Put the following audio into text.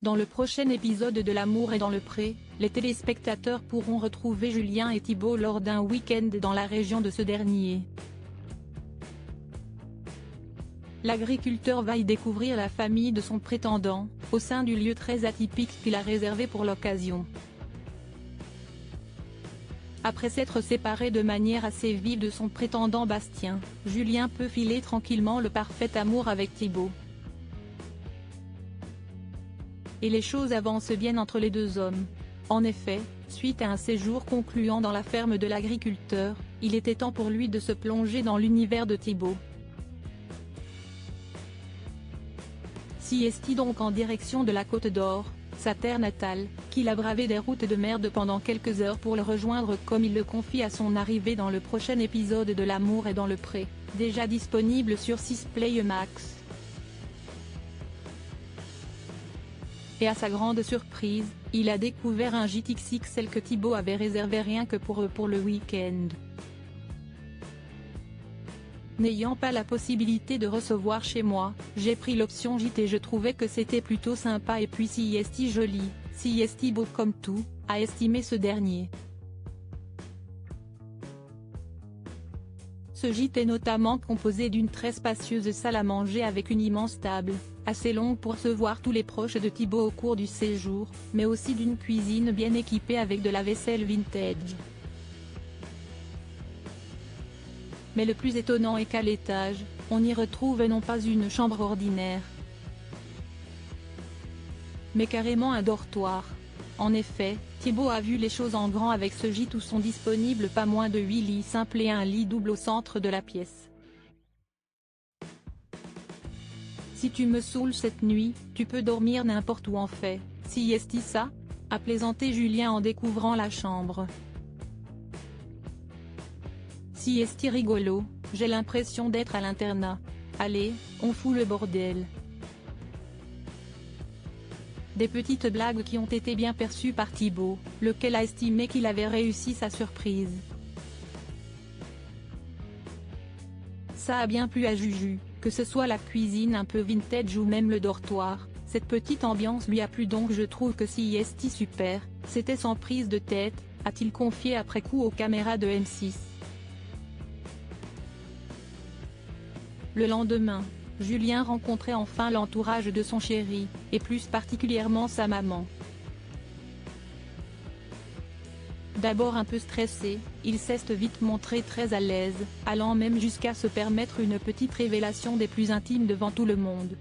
Dans le prochain épisode de L'amour est dans le pré, les téléspectateurs pourront retrouver Julien et Thibaut lors d'un week-end dans la région de ce dernier. L'agriculteur va y découvrir la famille de son prétendant, au sein du lieu très atypique qu'il a réservé pour l'occasion. Après s'être séparé de manière assez vive de son prétendant Bastien, Julien peut filer tranquillement le parfait amour avec Thibaut. Et les choses avancent bien entre les deux hommes. En effet, suite à un séjour concluant dans la ferme de l'agriculteur, il était temps pour lui de se plonger dans l'univers de Thibaut. Siesti donc en direction de la Côte d'Or, sa terre natale, qu'il a bravé des routes de merde pendant quelques heures pour le rejoindre comme il le confie à son arrivée dans le prochain épisode de L'amour est dans le pré, déjà disponible sur 6 Play Max. Et à sa grande surprise, il a découvert un gîte XXL que Thibaut avait réservé rien que pour eux pour le week-end. N'ayant pas la possibilité de recevoir chez moi, j'ai pris l'option gîte et je trouvais que c'était plutôt sympa et puis Siesti joli, Siesti beau comme tout, a estimé ce dernier. Ce gîte est notamment composé d'une très spacieuse salle à manger avec une immense table, assez longue pour se voir tous les proches de Thibaut au cours du séjour, mais aussi d'une cuisine bien équipée avec de la vaisselle vintage. Mais le plus étonnant est qu'à l'étage, on y retrouve non pas une chambre ordinaire, mais carrément un dortoir. En effet, Thibaut a vu les choses en grand avec ce gîte où sont disponibles pas moins de 8 lits simples et un lit double au centre de la pièce. Si tu me saoules cette nuit, tu peux dormir n'importe où en fait, siesti ça, a plaisanté Julien en découvrant la chambre. Siesti rigolo, j'ai l'impression d'être à l'internat. Allez, on fout le bordel. Des petites blagues qui ont été bien perçues par Thibaut, lequel a estimé qu'il avait réussi sa surprise. Ça a bien plu à Juju, que ce soit la cuisine un peu vintage ou même le dortoir, cette petite ambiance lui a plu donc je trouve que Siesti super, c'était sans prise de tête, a-t-il confié après coup aux caméras de M6. Le lendemain, Julien rencontrait enfin l'entourage de son chéri, et plus particulièrement sa maman. D'abord un peu stressé, il s'est vite montré très à l'aise, allant même jusqu'à se permettre une petite révélation des plus intimes devant tout le monde.